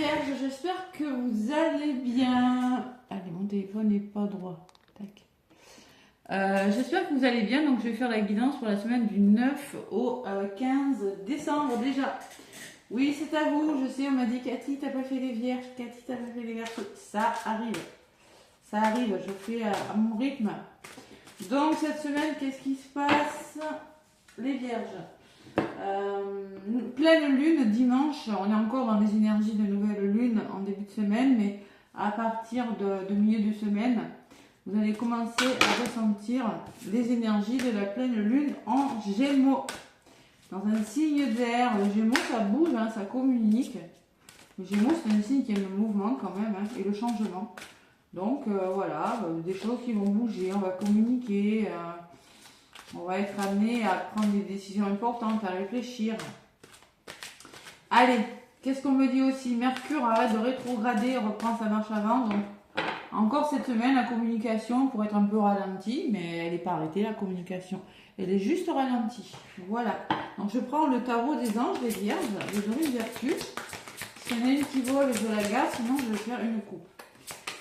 Vierges, j'espère que vous allez bien. Allez, mon téléphone n'est pas droit. Tac. J'espère que vous allez bien. Donc, je vais faire la guidance pour la semaine du 9 au 15 décembre déjà. Oui, c'est à vous. Je sais, on m'a dit Cathy, t'as pas fait les Vierges. Cathy, t'as pas fait les Verseaux. Ça arrive. Ça arrive. Je fais à mon rythme. Donc, cette semaine, qu'est-ce qui se passe? Les Vierges. Pleine lune dimanche, on est encore dans les énergies de nouvelle lune en début de semaine, mais à partir de milieu de semaine, vous allez commencer à ressentir les énergies de la pleine lune en Gémeaux. Dans un signe d'air, le Gémeaux ça bouge, hein, ça communique. Le Gémeaux c'est un signe qui aime le mouvement quand même, hein, et le changement. Donc voilà, des choses qui vont bouger, on va communiquer. On va être amené à prendre des décisions importantes, à réfléchir. Allez, qu'est-ce qu'on me dit aussi? Mercure arrête de rétrograder, reprend sa marche avant. Donc, encore cette semaine, la communication pourrait être un peu ralentie, mais elle n'est pas arrêtée, la communication. Elle est juste ralentie. Voilà. Donc, je prends le tarot des anges, des vierges, de Dorine Virtue. S'il y en a une qui vole, je la garde, sinon je vais faire une coupe.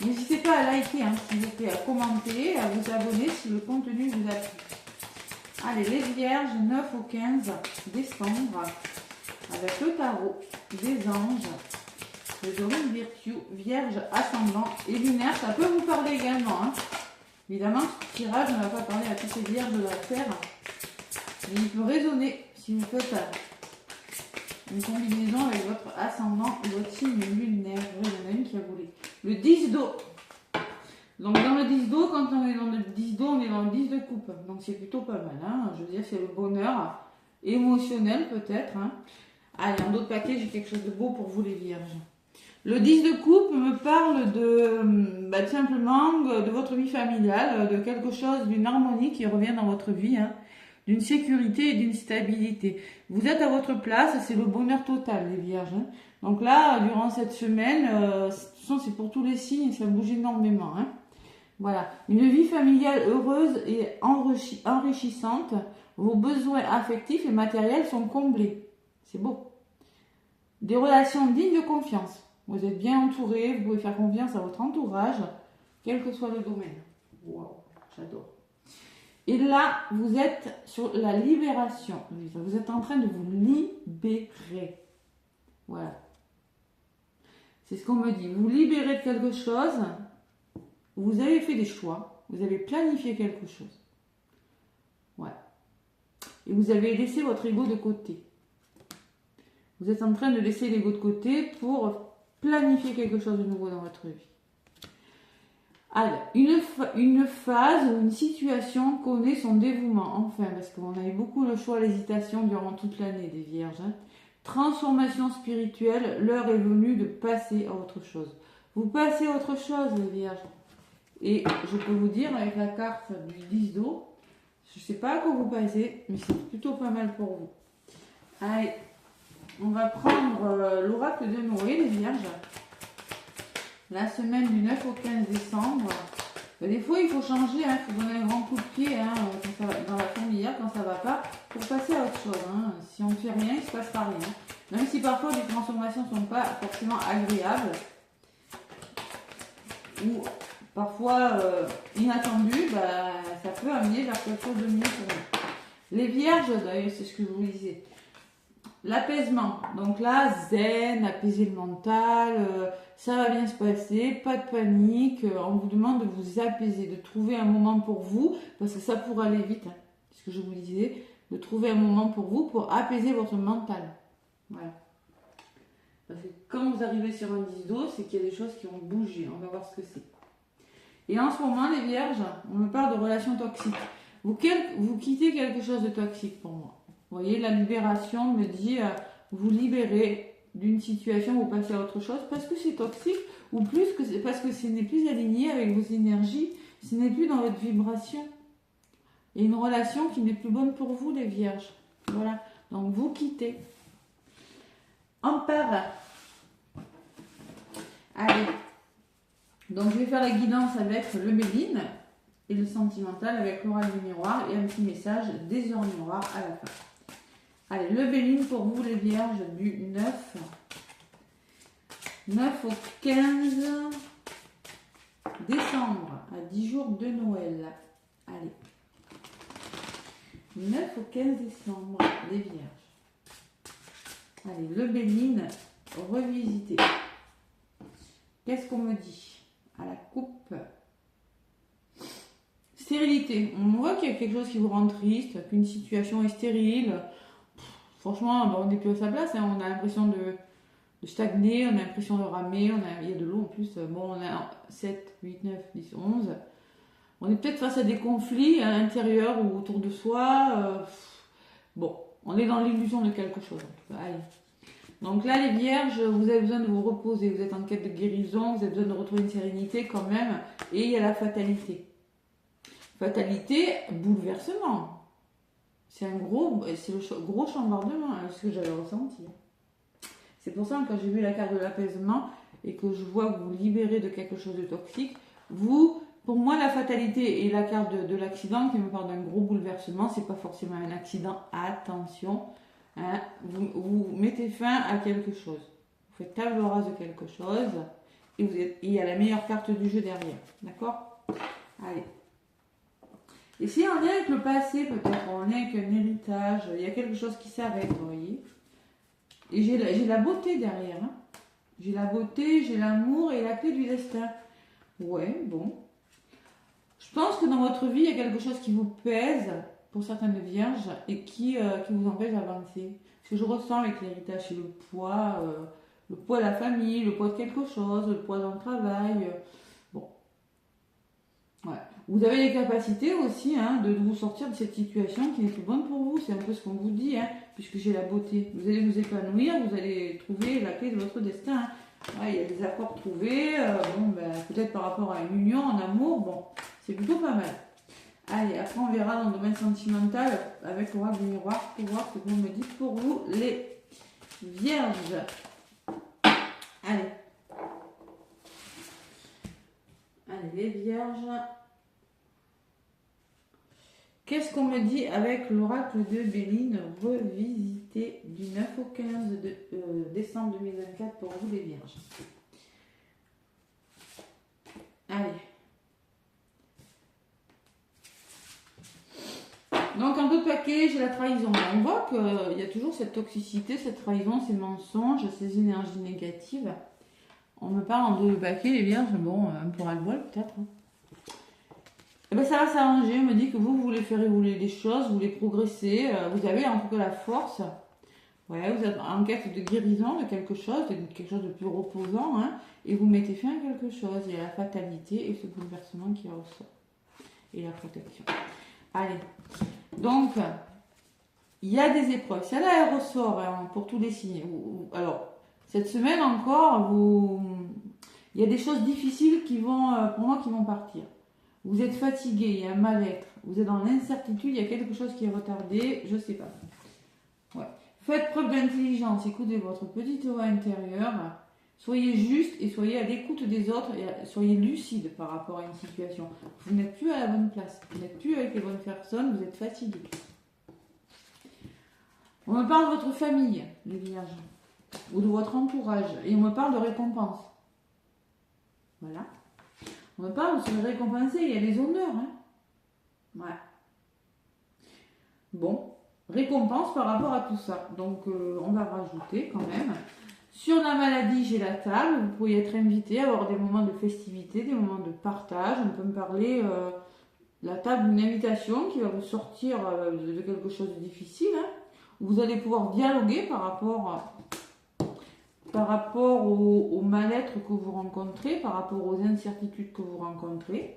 N'hésitez pas à liker, hein, s'il vous plaît, à commenter, à vous abonner si le contenu vous a plu. Allez, les Vierges, 9 au 15 décembre, avec le tarot des anges, de Dorine Virtue, Vierge, ascendant et lunaire. Ça peut vous parler également. Hein. Évidemment, ce tirage ne va pas parler à toutes les Vierges de la Terre, mais il peut résonner si vous faites une combinaison avec votre ascendant et votre signe lunaire. Il y en a une qui a volé. Le 10 d'eau. Donc dans le 10 d'eau, quand on est dans le 10 d'eau, on est dans le 10 de coupe. Donc c'est plutôt pas mal. Hein. Je veux dire, c'est le bonheur émotionnel peut-être. Hein. Allez, en d'autres paquets, j'ai quelque chose de beau pour vous les Vierges. Le 10 de coupe me parle de simplement de votre vie familiale, de quelque chose, d'une harmonie qui revient dans votre vie, hein, d'une sécurité et d'une stabilité. Vous êtes à votre place, c'est le bonheur total les Vierges. Hein. Donc là, durant cette semaine, c'est pour tous les signes, ça bouge énormément. Hein. Voilà, une vie familiale heureuse et enrichissante. Vos besoins affectifs et matériels sont comblés. C'est beau. Des relations dignes de confiance. Vous êtes bien entouré, vous pouvez faire confiance à votre entourage, quel que soit le domaine. Waouh, j'adore. Et là, vous êtes sur la libération. Vous êtes en train de vous libérer. Voilà. C'est ce qu'on me dit. Vous libérez de quelque chose. Vous avez fait des choix, vous avez planifié quelque chose. Voilà. Et vous avez laissé votre ego de côté. Vous êtes en train de laisser l'ego de côté pour planifier quelque chose de nouveau dans votre vie. Alors, une phase ou une situation connaît son dévouement, enfin, parce qu'on a eu beaucoup le choix, l'hésitation durant toute l'année des Vierges. Hein. Transformation spirituelle, l'heure est venue de passer à autre chose. Vous passez à autre chose, les Vierges. Et je peux vous dire, avec la carte du 10 d'eau, je ne sais pas à quoi vous passez, mais c'est plutôt pas mal pour vous. Allez, on va prendre l'oracle de Noé, les Vierges. La semaine du 9 au 15 décembre. Des fois, il faut changer, il faut donner un grand coup de pied quand ça va, dans la fourmilière, quand ça ne va pas, pour passer à autre chose. Hein. Si on ne fait rien, il ne se passera rien. Même si parfois, les transformations ne sont pas forcément agréables, ou parfois inattendu, ça peut amener vers quelque chose de mieux pour nous. Les Vierges, d'ailleurs, c'est ce que je vous disais. L'apaisement. Donc là, zen, apaiser le mental, ça va bien se passer, pas de panique. On vous demande de vous apaiser, de trouver un moment pour vous, parce que ça pourra aller vite, hein, ce que je vous disais, de trouver un moment pour vous pour apaiser votre mental. Voilà. Parce que quand vous arrivez sur un 10 d'eau, c'est qu'il y a des choses qui vont bouger. On va voir ce que c'est. Et en ce moment, les Vierges, on me parle de relations toxiques. Vous quittez quelque chose de toxique pour moi. Vous voyez, la libération me dit, vous libérez d'une situation, vous passez à autre chose parce que c'est toxique ou plus que parce que ce n'est plus aligné avec vos énergies, ce n'est plus dans votre vibration. Il y a une relation qui n'est plus bonne pour vous, les Vierges. Voilà, donc vous quittez. Empare. Allez. Donc je vais faire la guidance avec le Béline et le sentimental avec l'oral du miroir et un petit message des heures miroirs à la fin. Allez, le Béline pour vous les Vierges du 9 9 au 15 décembre, à 10 jours de Noël. Allez. 9 au 15 décembre, les Vierges. Allez, le Béline, revisité. Qu'est-ce qu'on me dit? À la coupe. Stérilité. On voit qu'il y a quelque chose qui vous rend triste, qu'une situation est stérile. Franchement, on n'est plus à sa place. Hein. On a l'impression de stagner, on a l'impression de ramer. Il y a de l'eau en plus. Bon, on a 7, 8, 9, 10, 11. On est peut-être face à des conflits à l'intérieur ou autour de soi. Bon, on est dans l'illusion de quelque chose. En tout cas. Allez. Donc là, les Vierges, vous avez besoin de vous reposer. Vous êtes en quête de guérison, vous avez besoin de retrouver une sérénité quand même. Et il y a la fatalité. Fatalité, bouleversement. C'est le gros chambardement, hein, ce que j'avais ressenti. C'est pour ça que quand j'ai vu la carte de l'apaisement et que je vois que vous libérez de quelque chose de toxique, pour moi, la fatalité et la carte de l'accident qui me parle d'un gros bouleversement, c'est pas forcément un accident. Attention, hein, vous mettez fin à quelque chose. Vous faites table rase de quelque chose et il y a la meilleure carte du jeu derrière. D'accord? Allez. Et si on est avec le passé, peut-être, on est avec un héritage, il y a quelque chose qui s'arrête, vous voyez. Et j'ai la beauté derrière. Hein. J'ai la beauté, j'ai l'amour et la clé du destin. Ouais, bon. Je pense que dans votre vie, il y a quelque chose qui vous pèse, pour certaines vierges, et qui vous empêche d'avancer. Ce que je ressens avec l'héritage, c'est le poids de la famille, le poids de quelque chose, le poids dans le travail. Bon. Ouais. Vous avez les capacités aussi hein, de vous sortir de cette situation qui n'est plus bonne pour vous. C'est un peu ce qu'on vous dit, hein, puisque j'ai la beauté. Vous allez vous épanouir, vous allez trouver la clé de votre destin. Hein. Ouais, il y a des accords trouvés, peut-être par rapport à une union, en amour, bon, c'est plutôt pas mal. Allez, après on verra dans le domaine sentimental avec l'oracle du miroir pour voir ce que vous me dites pour vous, les Vierges. Allez. Allez, les Vierges. Qu'est-ce qu'on me dit avec l'oracle de Béline revisité du 9 au 15 décembre 2024 pour vous les Vierges? Allez. Donc un peu de paquet, j'ai la trahison. On voit qu'il y a toujours cette toxicité, cette trahison, ces mensonges, ces énergies négatives. On me parle en deux paquets, les Vierges, bon, un peu ras-le-bol peut-être. Hein. Eh ben ça va s'arranger, on me dit que vous voulez faire évoluer les choses, vous voulez progresser, vous avez en tout cas la force. Ouais, vous êtes en quête de guérison de quelque chose de plus reposant, hein, et vous mettez fin à quelque chose. Il y a la fatalité et ce bouleversement qui ressort. Et la protection. Allez, donc, il y a des épreuves. Celle-là, elle ressort hein, pour tous les signes. Alors, cette semaine encore, il y a des choses difficiles qui vont, pour moi, qui vont partir. Vous êtes fatigué, il y a un mal-être, vous êtes dans l'incertitude, il y a quelque chose qui est retardé, je ne sais pas. Ouais. Faites preuve d'intelligence, écoutez votre petite voix intérieure, soyez juste et soyez à l'écoute des autres et soyez lucide par rapport à une situation. Vous n'êtes plus à la bonne place, vous n'êtes plus avec les bonnes personnes, vous êtes fatigué. On me parle de votre famille, les Vierges, ou de votre entourage, et on me parle de récompense. Voilà. On me parle de se récompenser, il y a des honneurs. Hein. Ouais. Bon, récompense par rapport à tout ça. Donc, on va rajouter quand même. Sur la maladie, j'ai la table. Vous pourriez être invité à avoir des moments de festivité, des moments de partage. On peut me parler la table d'une invitation qui va vous sortir de quelque chose de difficile. Hein. Vous allez pouvoir dialoguer par rapport au mal-être que vous rencontrez, par rapport aux incertitudes que vous rencontrez.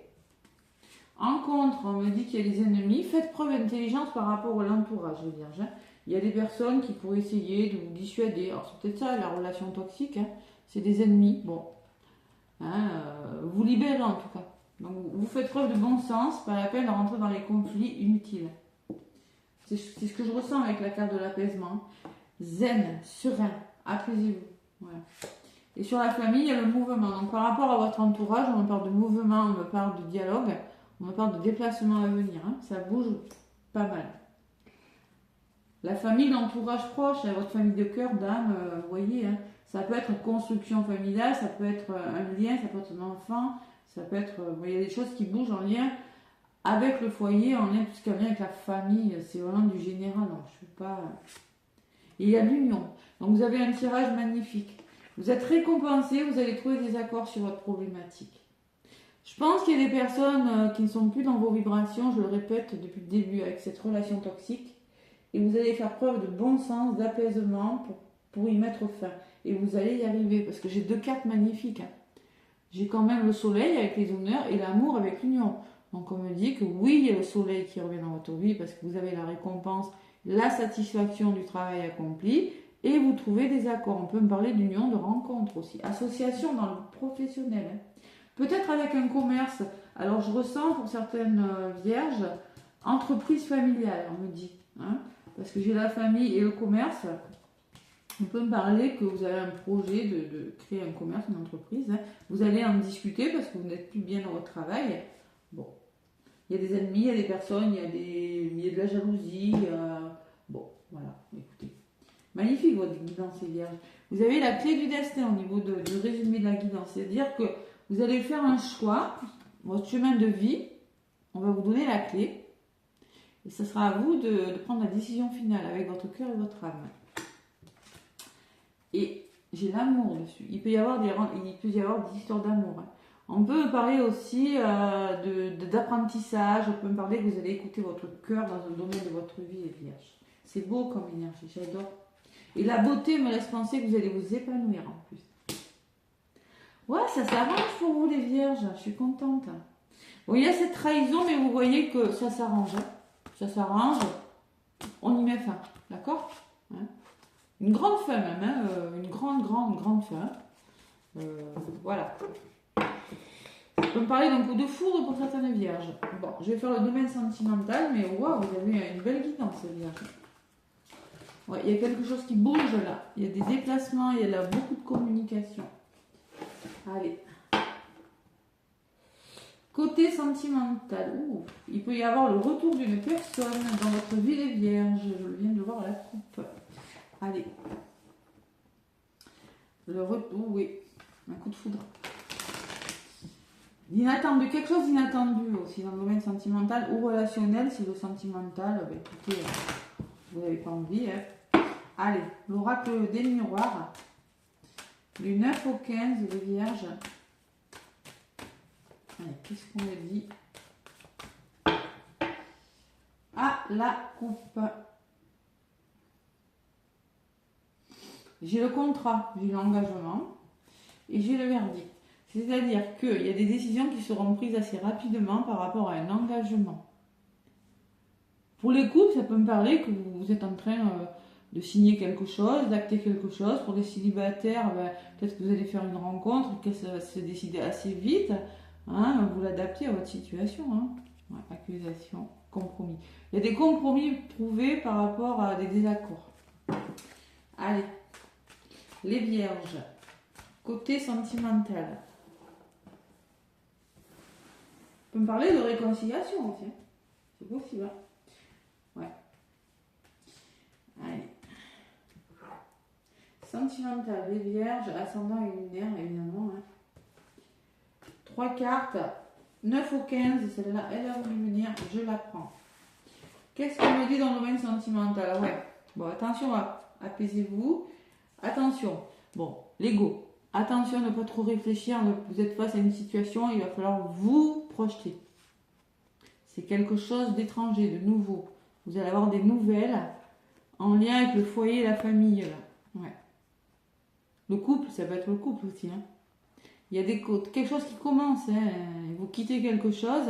En contre, on me dit qu'il y a des ennemis. Faites preuve d'intelligence par rapport à l'entourage, les Vierges. Hein. Il y a des personnes qui pourraient essayer de vous dissuader. Alors, c'est peut-être ça, la relation toxique. Hein. C'est des ennemis. Bon. Hein, vous libérez en tout cas. Donc, vous faites preuve de bon sens. Pas la peine de rentrer dans les conflits inutiles. C'est ce que je ressens avec la carte de l'apaisement. Zen, serein, apaisez-vous. Voilà. Et sur la famille, il y a le mouvement. Donc par rapport à votre entourage, on me parle de mouvement, on me parle de dialogue, on me parle de déplacement à venir. Hein. Ça bouge pas mal. La famille, l'entourage proche, votre famille de cœur, d'âme, vous voyez, hein, Ça peut être construction familiale, ça peut être un lien, ça peut être un enfant, ça peut être... il y a des choses qui bougent en lien avec le foyer, en lien, tout ce qui a lien avec la famille. C'est vraiment du général, donc je ne suis pas... Et il y a l'union. Donc vous avez un tirage magnifique. Vous êtes récompensé, vous allez trouver des accords sur votre problématique. Je pense qu'il y a des personnes qui ne sont plus dans vos vibrations, je le répète depuis le début, avec cette relation toxique. Et vous allez faire preuve de bon sens, d'apaisement pour y mettre fin. Et vous allez y arriver, parce que j'ai deux cartes magnifiques. J'ai quand même le soleil avec les honneurs et l'amour avec l'union. Donc on me dit que oui, il y a le soleil qui revient dans votre vie, parce que vous avez la récompense, la satisfaction du travail accompli, et vous trouvez des accords. On peut me parler d'union, de rencontre aussi. Association dans le professionnel. Peut-être avec un commerce. Alors je ressens pour certaines vierges, entreprise familiale, on me dit. Parce que j'ai la famille et le commerce. On peut me parler que vous avez un projet de créer un commerce, une entreprise. Vous allez en discuter parce que vous n'êtes plus bien dans votre travail. Bon. Il y a des ennemis, il y a des personnes, il y a de la jalousie. Bon, voilà, écoutez. Magnifique votre guidance, les vierges. Vous avez la clé du destin au niveau du résumé de la guidance. C'est-à-dire que vous allez faire un choix, votre chemin de vie, on va vous donner la clé. Et ce sera à vous de prendre la décision finale avec votre cœur et votre âme. Et j'ai l'amour dessus. Il peut y avoir des histoires d'amour. On peut me parler aussi d'apprentissage. On peut me parler que vous allez écouter votre cœur dans un domaine de votre vie, les vierges. C'est beau comme énergie, j'adore. Et la beauté me laisse penser que vous allez vous épanouir en plus. Ouais, ça s'arrange pour vous, les vierges. Je suis contente. Bon, il y a cette trahison, mais vous voyez que ça s'arrange. Ça s'arrange. On y met fin. D'accord ? Une grande fin même. Une grande fin. Voilà. On peut me parler d'un coup de foudre pour certaines vierges. Bon, je vais faire le domaine sentimental, mais waouh, vous avez une belle guidance, les vierges. Ouais, il y a quelque chose qui bouge là. Il y a des déplacements, il y a là beaucoup de communication. Allez. Côté sentimental, il peut y avoir le retour d'une personne dans votre vie, les vierges. Je viens de voir la coupe. Allez. Le retour, oui. Un coup de foudre. L'inattendu, quelque chose d'inattendu aussi dans le domaine sentimental ou relationnel. Si le sentimental, écoutez, vous n'avez pas envie. Allez, l'oracle des miroirs. Du 9 au 15, les vierges. Allez, qu'est-ce qu'on a dit? Ah, la coupe. J'ai le contrat, j'ai l'engagement et j'ai le verdict. C'est-à-dire qu'il y a des décisions qui seront prises assez rapidement par rapport à un engagement. Pour les couples, ça peut me parler que vous êtes en train de signer quelque chose, d'acter quelque chose. Pour les célibataires, peut-être que vous allez faire une rencontre, que ça va se décider assez vite. Vous l'adaptez à votre situation. Ouais, accusation, compromis. Il y a des compromis trouvés par rapport à des désaccords. Allez, les vierges, côté sentimental. On peut me parler de réconciliation aussi. C'est possible. Ouais. Allez. Sentimental, les vierges, ascendant et lunaire, évidemment. 3 cartes, 9 ou 15, celle-là, elle a voulu venir, je la prends. Qu'est-ce qu'on me dit dans le domaine sentimental? Ouais. Bon, attention, apaisez-vous. Attention. Bon, l'ego. Attention à ne pas trop réfléchir. Vous êtes face à une situation, il va falloir vous projeter. C'est quelque chose d'étranger, de nouveau. Vous allez avoir des nouvelles en lien avec le foyer et la famille. Là. Ouais. Le couple, ça peut être le couple aussi. Il y a quelque chose qui commence. Vous quittez quelque chose.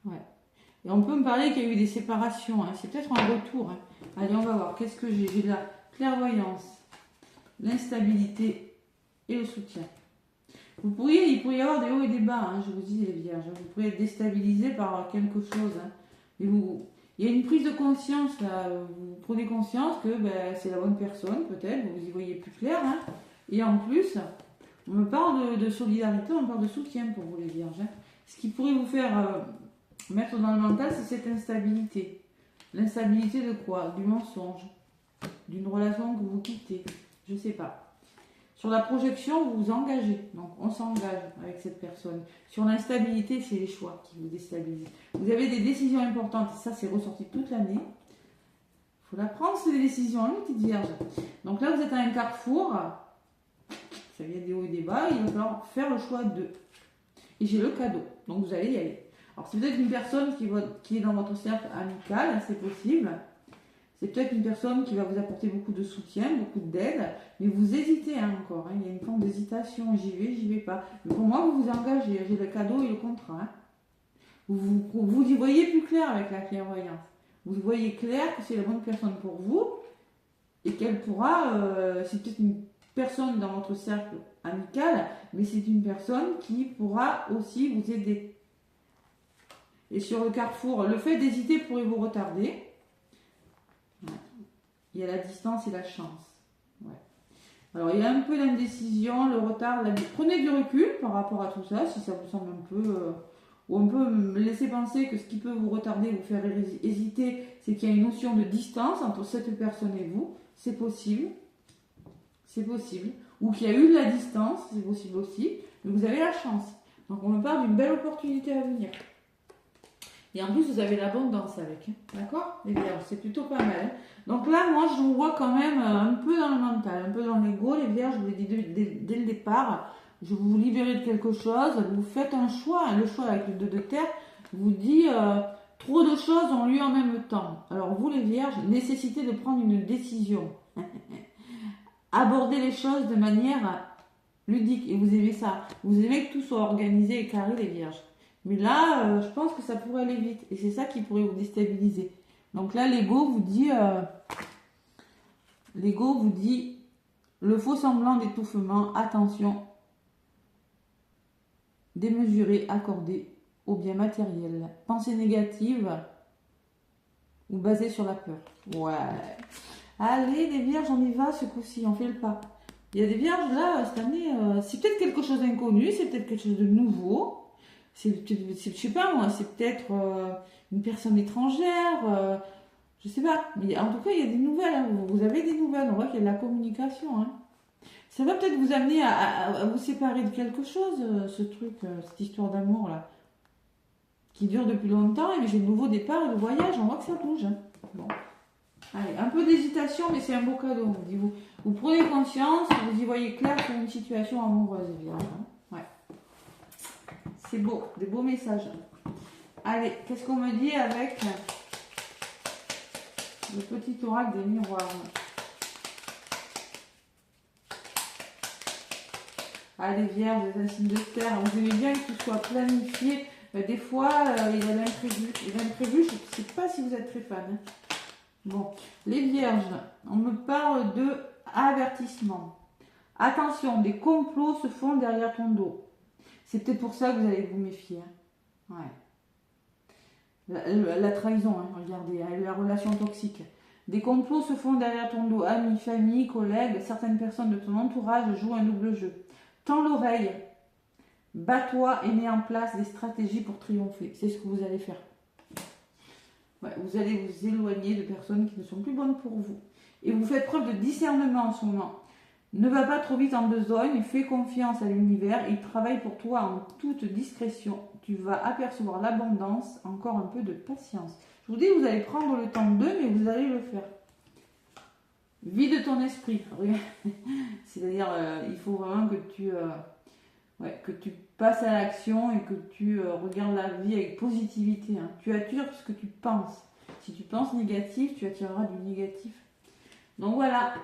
Ouais. Et on peut me parler qu'il y a eu des séparations. C'est peut-être un retour. Allez, on va voir. Qu'est-ce que j'ai? J'ai de la clairvoyance, l'instabilité et le soutien. Il pourrait y avoir des hauts et des bas, je vous dis les vierges. Vous pourrez être déstabilisé par quelque chose. Et il y a une prise de conscience, là. Vous prenez conscience que c'est la bonne personne, peut-être, vous y voyez plus clair. Et en plus, on me parle de solidarité, on me parle de soutien pour vous les vierges. Ce qui pourrait vous faire mettre dans le mental, c'est cette instabilité. L'instabilité de quoi? Du mensonge, d'une relation que vous quittez, je sais pas. Sur la projection, vous vous engagez. Donc, on s'engage avec cette personne. Sur l'instabilité, c'est les choix qui vous déstabilisent. Vous avez des décisions importantes. Ça, c'est ressorti toute l'année. Il faut la prendre, ces décisions, hein, petite vierge. Donc là, vous êtes à un carrefour. Ça vient des hauts et des bas. Il va falloir faire le choix de. Et j'ai le cadeau. Donc, vous allez y aller. Alors, c'est peut-être une personne qui est dans votre cercle amical. C'est possible. C'est peut-être une personne qui va vous apporter beaucoup de soutien, beaucoup d'aide, mais vous hésitez encore. Hein. Il y a une forme d'hésitation. J'y vais pas. Mais pour moi, vous vous engagez. J'ai le cadeau et le contrat. Hein. Vous y voyez plus clair avec la clairvoyance. Vous voyez clair que c'est la bonne personne pour vous et qu'elle pourra. C'est peut-être une personne dans votre cercle amical, mais c'est une personne qui pourra aussi vous aider. Et sur le carrefour, le fait d'hésiter pourrait vous retarder. Il y a la distance et la chance. Ouais. Alors, il y a un peu d'indécision, le retard. Prenez du recul par rapport à tout ça, si ça vous semble un peu... ou on peut me laisser penser que ce qui peut vous retarder, vous faire hésiter, c'est qu'il y a une notion de distance entre cette personne et vous. C'est possible. C'est possible. Ou qu'il y a eu de la distance, c'est possible aussi. Mais vous avez la chance. Donc, on me parle d'une belle opportunité à venir. Et en plus, vous avez l'abondance avec. Hein. D'accord, les vierges, c'est plutôt pas mal. Donc là, moi, je vous vois quand même un peu dans le mental, un peu dans l'ego. Les vierges, je vous l'ai dit dès le départ, je vous libérer de quelque chose. Vous faites un choix. Le choix avec le 2 de terre vous dit trop de choses ont lieu en même temps. Alors vous, les vierges, nécessité de prendre une décision. Abordez les choses de manière ludique. Et vous aimez ça. Vous aimez que tout soit organisé et carré, les vierges. Mais là, je pense que ça pourrait aller vite. Et c'est ça qui pourrait vous déstabiliser. Donc là, l'ego vous dit le faux semblant d'étouffement, attention, démesuré, accordé au bien matériel. Pensée négative ou basée sur la peur. Ouais. Allez, les vierges, on y va ce coup-ci, on fait le pas. Il y a des vierges là, cette année, c'est peut-être quelque chose d'inconnu, c'est peut-être quelque chose de nouveau. Je sais pas moi, c'est peut-être une personne étrangère, je sais pas. Mais en tout cas, il y a des nouvelles, hein. Vous avez des nouvelles, on voit qu'il y a de la communication. Hein. Ça va peut-être vous amener à vous séparer de quelque chose, ce truc, cette histoire d'amour là, qui dure depuis longtemps, et j'ai le nouveau départ et le voyage, on voit que ça bouge. Hein. Bon. Allez, un peu d'hésitation, mais c'est un beau cadeau. Vous prenez conscience, vous y voyez clair sur une situation amoureuse, évidemment. Ouais. C'est beau, des beaux messages. Allez, qu'est-ce qu'on me dit avec le petit oracle des miroirs? Allez, vierges, vous êtes un signe de terre. Vous aimez bien que tout soit planifié. Des fois, il y a l'imprévu. Et l'imprévu, je ne sais pas si vous êtes très fan. Hein. Bon, les vierges, on me parle de avertissement. Attention, des complots se font derrière ton dos. C'est peut-être pour ça que vous allez vous méfier. Hein. Ouais. La trahison, hein, regardez, la relation toxique. Des complots se font derrière ton dos. Amis, famille, collègues, certaines personnes de ton entourage jouent un double jeu. Tends l'oreille, bats-toi et mets en place des stratégies pour triompher. C'est ce que vous allez faire. Ouais, vous allez vous éloigner de personnes qui ne sont plus bonnes pour vous. Et vous faites preuve de discernement en ce moment. Ne va pas trop vite en besogne, fais confiance à l'univers, il travaille pour toi en toute discrétion. Tu vas apercevoir l'abondance, encore un peu de patience. Je vous dis, vous allez prendre le temps d'eux, mais vous allez le faire. Vide ton esprit. C'est-à-dire, il faut vraiment que tu passes à l'action et que tu regardes la vie avec positivité. Hein. Tu attires ce que tu penses. Si tu penses négatif, tu attireras du négatif. Donc voilà.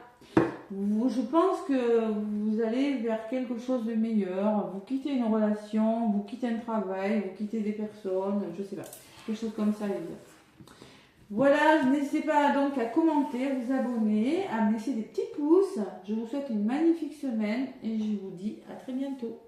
Je pense que vous allez vers quelque chose de meilleur. Vous quittez une relation, vous quittez un travail, vous quittez des personnes, je sais pas. Quelque chose comme ça, les gars. Voilà, n'hésitez pas donc à commenter, à vous abonner, à me laisser des petits pouces. Je vous souhaite une magnifique semaine et je vous dis à très bientôt.